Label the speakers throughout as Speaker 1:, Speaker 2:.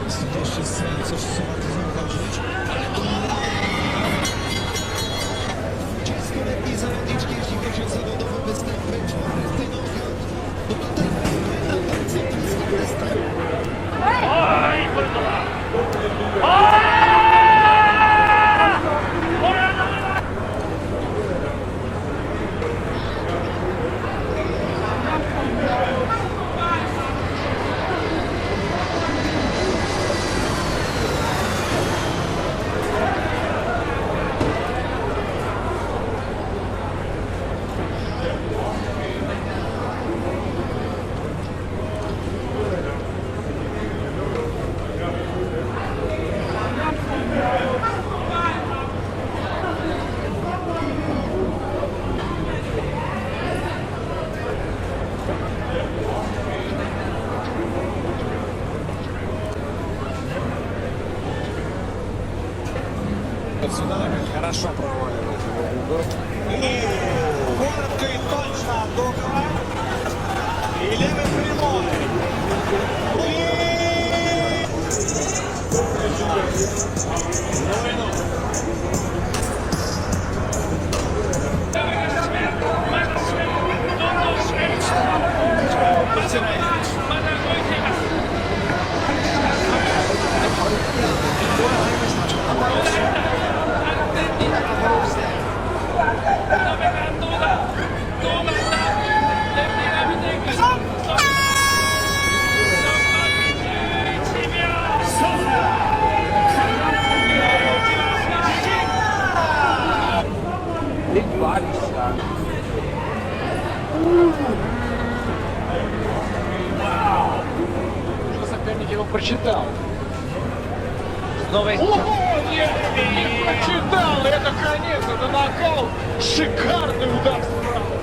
Speaker 1: Jeszcze coś trzeba tu zauważyć, ale to ciasto lepiej zawodniczki, jeśli chodzi o zawodowe występy w tej nogi. Bo tutaj na bardzo blisko
Speaker 2: Хорошо проводит. И коротко и точно от угла. И левый прямой.
Speaker 3: Соперник его прочитал.
Speaker 4: Новый.
Speaker 3: О, нет, не прочитал! Это конец, это нокаут! Шикарный удар справа!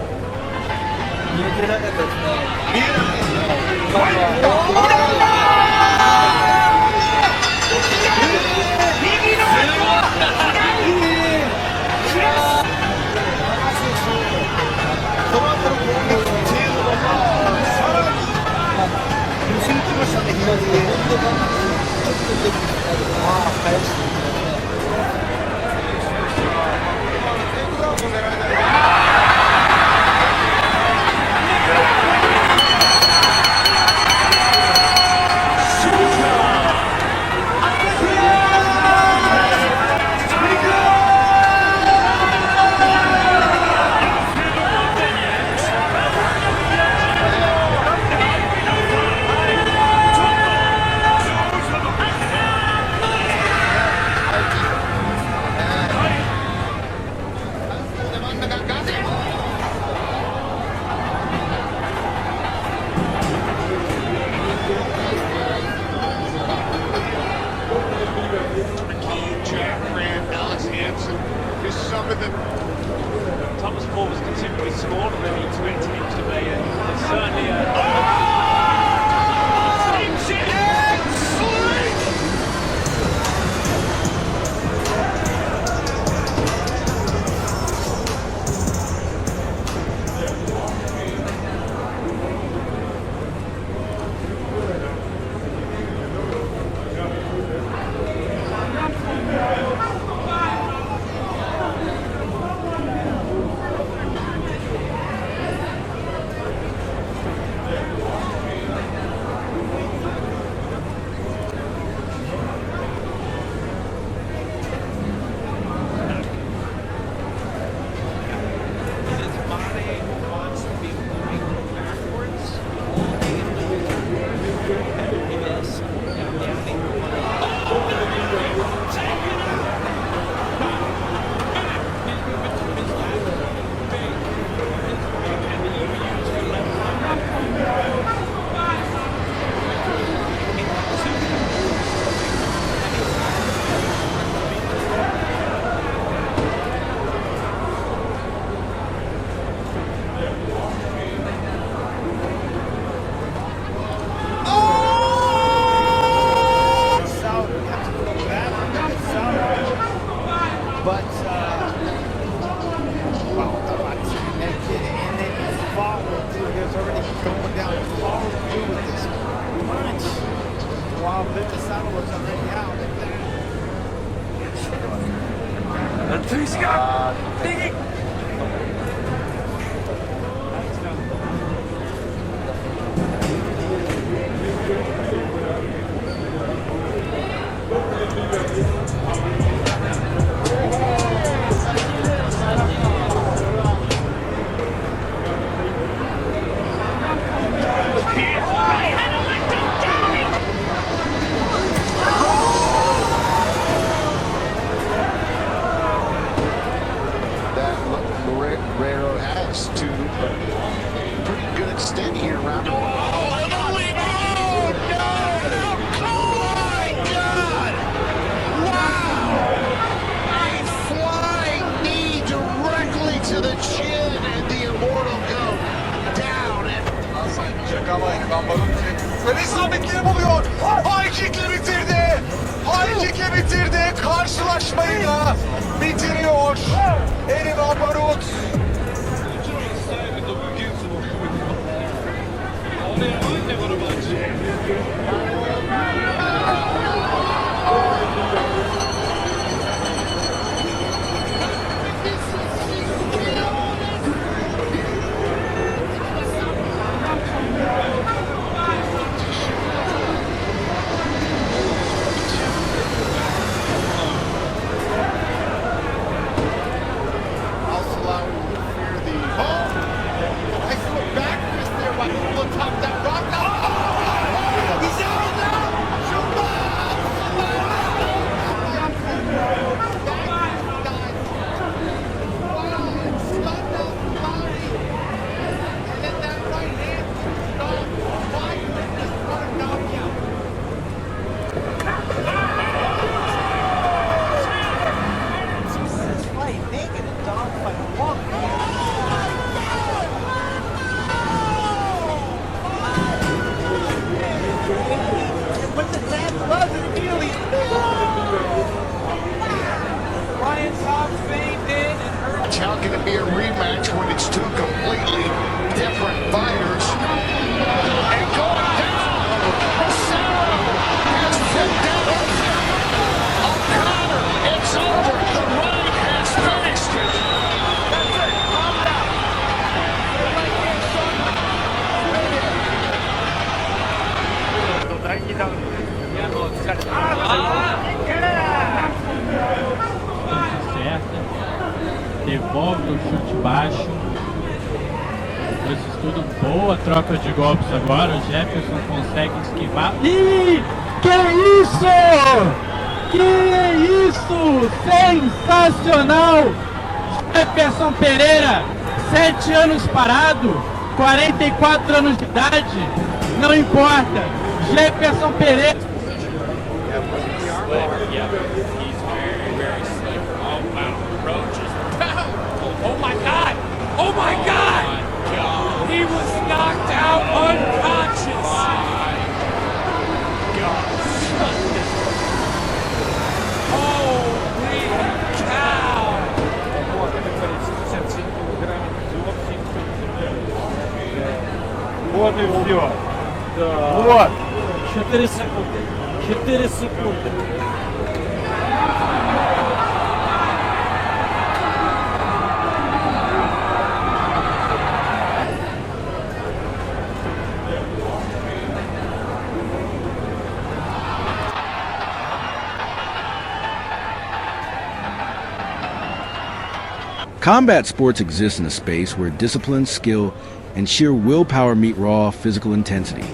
Speaker 2: От
Speaker 1: that Railroad has to a pretty good extent here around. To the chin, and the immortal goat down and
Speaker 2: Yakalayın lan Baruti. Ve isabetleri buluyor. High kick'le bitirdi. High kick'le bitirdi. Karşılaşmayı da bitiriyor. Erivan Barut.
Speaker 1: How can it be a rematch when it's two completely different fighters? And going down, Cesaro has put down O'Connor. It's over. The run has finished it. That's it. Calm down.
Speaker 4: Devolve o chute baixo. Isso tudo, boa troca de golpes agora. O Jefferson consegue esquivar. Ih! Que isso? Que isso? Sensacional! Jefferson Pereira, 7 anos parado, 44 anos de idade, não importa. Jefferson Pereira.
Speaker 5: Oh my God! Oh my God! He was knocked out unconscious. Holy cow!
Speaker 4: Вот и все. Вот. 4 секунды. 4 секунды.
Speaker 6: Combat sports exist in a space where discipline, skill, and sheer willpower meet raw physical intensity.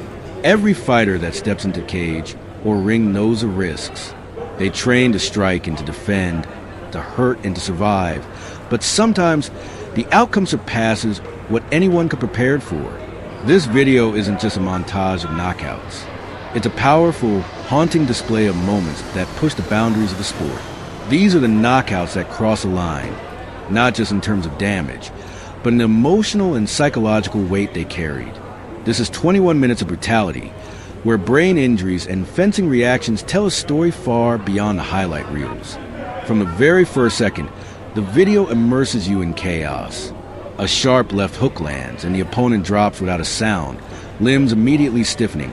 Speaker 6: Every fighter that steps into cage or ring knows the risks. They train to strike and to defend, to hurt and to survive. But sometimes the outcome surpasses what anyone could prepare for. This video isn't just a montage of knockouts. It's a powerful, haunting display of moments that push the boundaries of the sport. These are the knockouts that cross a line, not just in terms of damage, but an emotional and psychological weight they carried. This is 21 minutes of brutality, where brain injuries and fencing reactions tell a story far beyond the highlight reels. From the very first second, the video immerses you in chaos. A sharp left hook lands and the opponent drops without a sound, limbs immediately stiffening,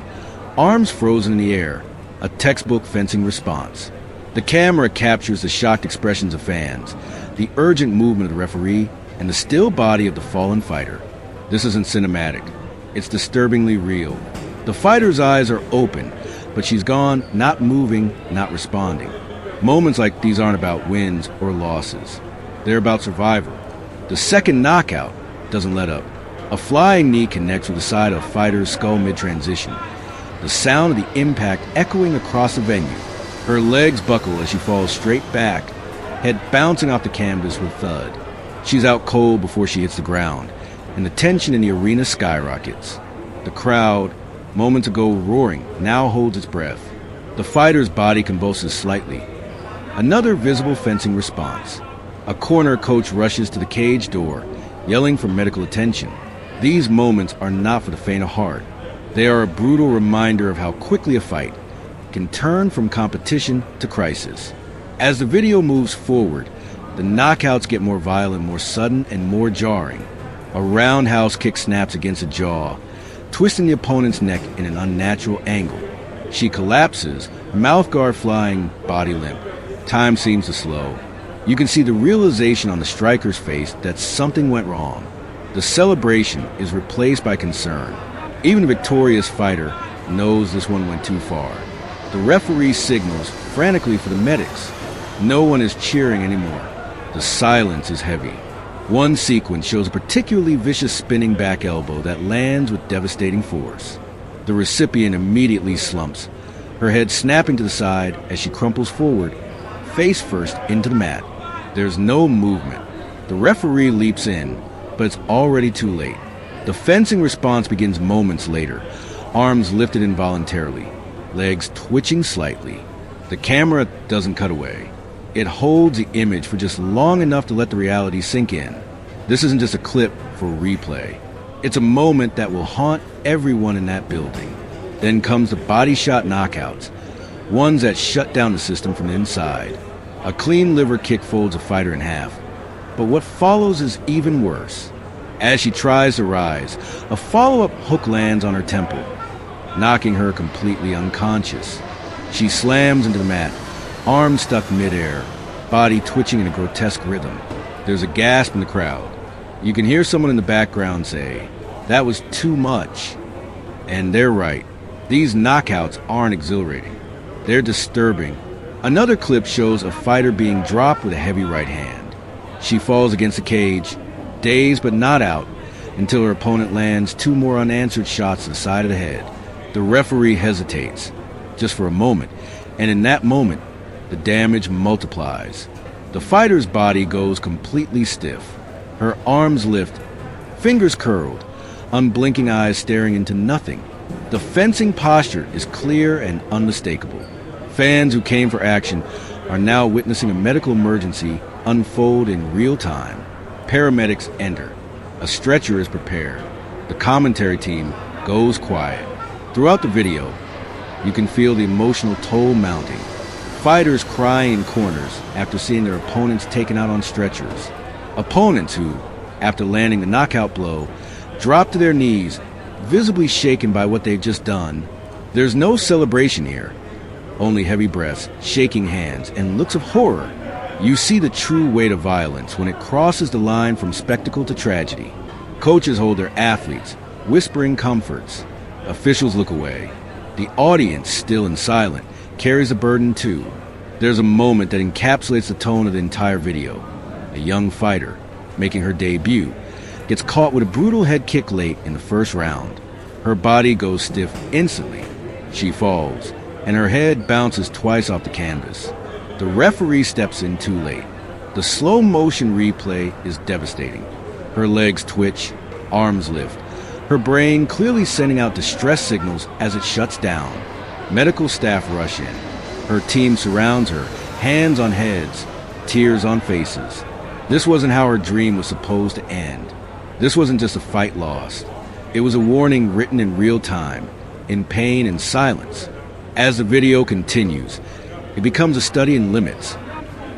Speaker 6: arms frozen in the air. a textbook fencing response. The camera captures the shocked expressions of fans, the urgent movement of the referee, and the still body of the fallen fighter. This isn't cinematic. It's disturbingly real. The fighter's eyes are open, but she's gone, not moving, not responding. Moments like these aren't about wins or losses. They're about survival. The second knockout doesn't let up. A flying knee connects with the side of a fighter's skull mid-transition, the sound of the impact echoing across the venue. Her legs buckle as she falls straight back, head bouncing off the canvas with a thud. She's out cold before she hits the ground, and the tension in the arena skyrockets. The crowd, moments ago roaring, now holds its breath. The fighter's body convulses slightly. Another visible fencing response. A corner coach rushes to the cage door, yelling for medical attention. These moments are not for the faint of heart. They are a brutal reminder of how quickly a fight can turn from competition to crisis. As the video moves forward, the knockouts get more violent, more sudden, and more jarring. A roundhouse kick snaps against a jaw, twisting the opponent's neck in an unnatural angle. She collapses, mouth guard flying, body limp. Time seems to slow. You can see the realization on the striker's face that something went wrong. The celebration is replaced by concern. Even a victorious fighter knows this one went too far. The referee signals frantically for the medics. No one is cheering anymore. The silence is heavy. One sequence shows a particularly vicious spinning back elbow that lands with devastating force. The recipient immediately slumps, her head snapping to the side as she crumples forward, face first into the mat. There's no movement. The referee leaps in, but it's already too late. The fencing response begins moments later, arms lifted involuntarily, legs twitching slightly. The camera doesn't cut away. It holds the image for just long enough to let the reality sink in. This isn't just a clip for replay. It's a moment that will haunt everyone in that building. Then comes the body shot knockouts, ones that shut down the system from the inside. A clean liver kick folds a fighter in half. But what follows is even worse. As she tries to rise, a follow-up hook lands on her temple, knocking her completely unconscious. She slams into the mat, arms stuck midair, body twitching in a grotesque rhythm. There's a gasp in the crowd. You can hear someone in the background say, "That was too much." And they're right. These knockouts aren't exhilarating. They're disturbing. Another clip shows a fighter being dropped with a heavy right hand. She falls against the cage, dazed but not out, until her opponent lands two more unanswered shots to the side of the head. The referee hesitates, just for a moment, and in that moment, the damage multiplies. The fighter's body goes completely stiff. Her arms lift, fingers curled, unblinking eyes staring into nothing. The fencing posture is clear and unmistakable. Fans who came for action are now witnessing a medical emergency unfold in real time. Paramedics enter. A stretcher is prepared. The commentary team goes quiet. Throughout the video, you can feel the emotional toll mounting. Fighters crying in corners after seeing their opponents taken out on stretchers. Opponents who, after landing the knockout blow, drop to their knees, visibly shaken by what they've just done. There's no celebration here. Only heavy breaths, shaking hands, and looks of horror. You see the true weight of violence when it crosses the line from spectacle to tragedy. Coaches hold their athletes, whispering comforts. Officials look away. The audience, still and silent, carries a burden too. There's a moment that encapsulates the tone of the entire video. A young fighter, making her debut, gets caught with a brutal head kick late in the first round. Her body goes stiff instantly. She falls, and her head bounces twice off the canvas. The referee steps in too late. The slow motion replay is devastating. Her legs twitch, arms lift, her brain clearly sending out distress signals as it shuts down. Medical staff rush in. Her team surrounds her, hands on heads, tears on faces. This wasn't how her dream was supposed to end. This wasn't just a fight lost. It was a warning written in real time, in pain and silence. As the video continues, it becomes a study in limits.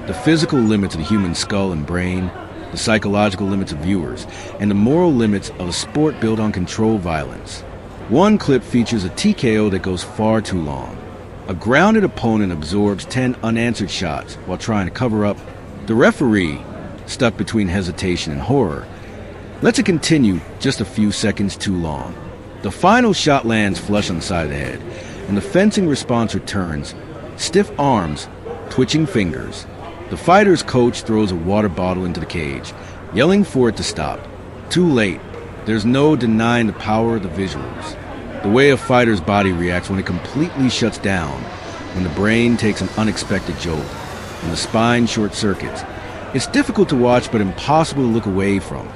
Speaker 6: The physical limits of the human skull and brain, the psychological limits of viewers, and the moral limits of a sport built on controlled violence. One clip features a TKO that goes far too long. A grounded opponent absorbs 10 unanswered shots while trying to cover up. The referee, stuck between hesitation and horror, lets it continue just a few seconds too long. The final shot lands flush on the side of the head, and the fencing response returns, stiff arms, twitching fingers. The fighter's coach throws a water bottle into the cage, yelling for it to stop. Too late. There's no denying the power of the visuals. The way a fighter's body reacts when it completely shuts down, when the brain takes an unexpected jolt, when the spine short circuits. It's difficult to watch but impossible to look away from.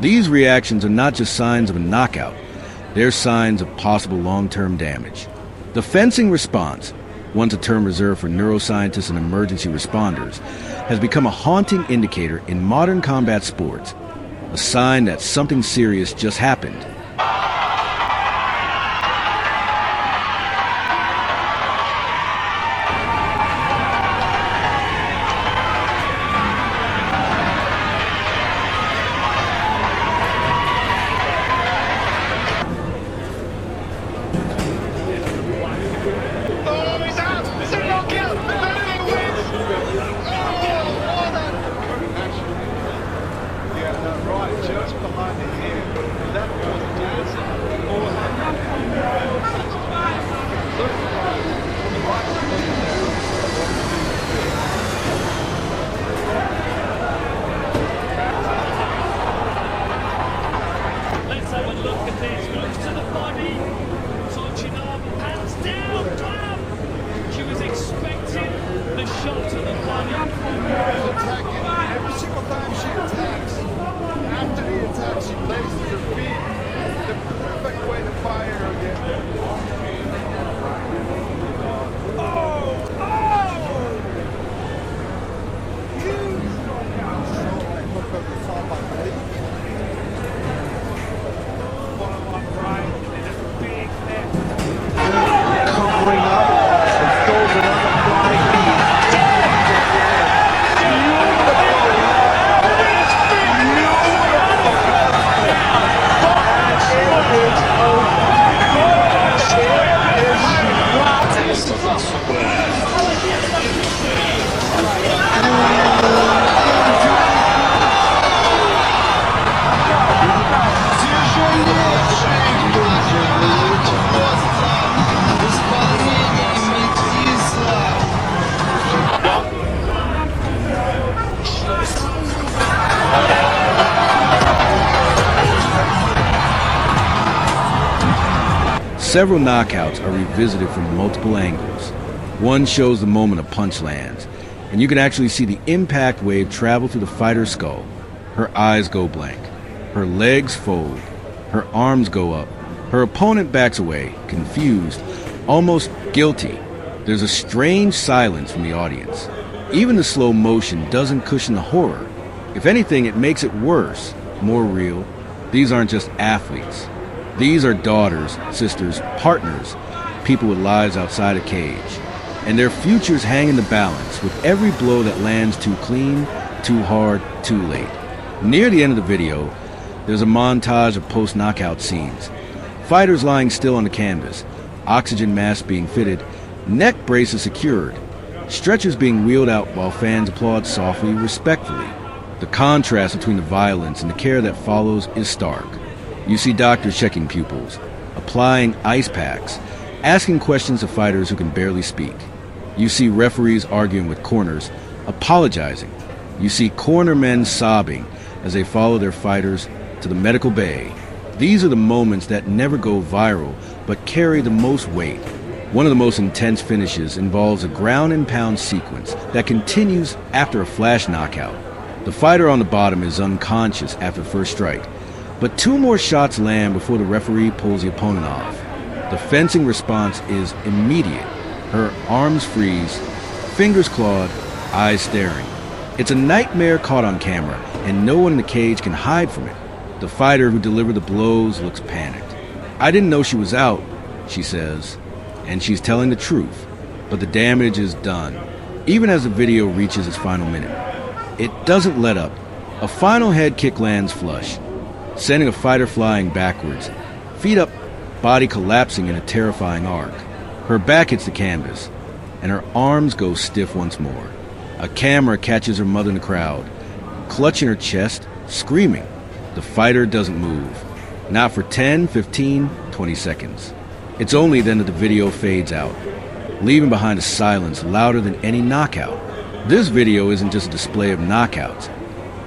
Speaker 6: These reactions are not just signs of a knockout, they're signs of possible long-term damage. The fencing response, once a term reserved for neuroscientists and emergency responders, has become a haunting indicator in modern combat sports, a sign that something serious just happened.
Speaker 1: Oh, he's out. It's a knockout. Benedict wins. Oh, what a...
Speaker 2: Yeah, no, right, just behind the ear. That was dancing.
Speaker 5: Let's have a look at this. Goes to the body. Tochinaba hands down. Bam! She was expecting the shot to the body.
Speaker 1: Every single time she attacks, after the attack, she places her feet. The perfect way to fire her again.
Speaker 2: Covering up and throws another flying knee.
Speaker 6: Several knockouts are revisited from multiple angles. One shows the moment a punch lands, and you can actually see the impact wave travel through the fighter's skull. Her eyes go blank. Her legs fold. Her arms go up. Her opponent backs away, confused, almost guilty. There's a strange silence from the audience. Even the slow motion doesn't cushion the horror. If anything, it makes it worse, more real. These aren't just athletes. These are daughters, sisters, partners, people with lives outside a cage. And their futures hang in the balance with every blow that lands too clean, too hard, too late. Near the end of the video, there's a montage of post-knockout scenes. Fighters lying still on the canvas, oxygen masks being fitted, neck braces secured, stretchers being wheeled out while fans applaud softly, respectfully. The contrast between the violence and the care that follows is stark. You see doctors checking pupils, applying ice packs, asking questions of fighters who can barely speak. You see referees arguing with corners, apologizing. You see cornermen sobbing as they follow their fighters to the medical bay. These are the moments that never go viral, but carry the most weight. One of the most intense finishes involves a ground and pound sequence that continues after a flash knockout. The fighter on the bottom is unconscious after the first strike, but two more shots land before the referee pulls the opponent off. The fencing response is immediate. Her arms freeze, fingers clawed, eyes staring. It's a nightmare caught on camera, and no one in the cage can hide from it. The fighter who delivered the blows looks panicked. "I didn't know she was out," she says, and she's telling the truth, but the damage is done, even as the video reaches its final minute. It doesn't let up. A final head kick lands flush, sending a fighter flying backwards, feet up, body collapsing in a terrifying arc. Her back hits the canvas, and her arms go stiff once more. A camera catches her mother in the crowd, clutching her chest, screaming. The fighter doesn't move. Not for 10, 15, 20 seconds. It's only then that the video fades out, leaving behind a silence louder than any knockout. This video isn't just a display of knockouts.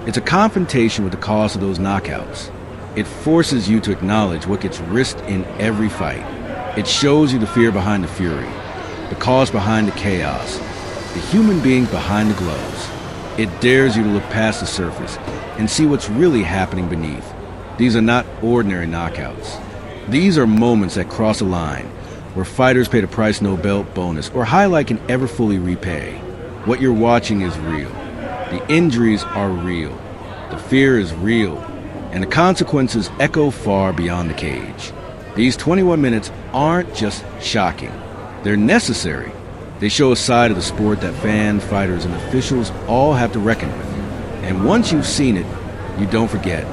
Speaker 6: It's a confrontation with the cause of those knockouts. It forces you to acknowledge what gets risked in every fight. It shows you the fear behind the fury, the cause behind the chaos, the human being behind the gloves. It dares you to look past the surface and see what's really happening beneath. These are not ordinary knockouts. These are moments that cross a line, where fighters pay the price no belt bonus or highlight can ever fully repay. What you're watching is real. The injuries are real. The fear is real. And the consequences echo far beyond the cage. These 21 minutes aren't just shocking. They're necessary. They show a side of the sport that fans, fighters, and officials all have to reckon with. And once you've seen it, you don't forget.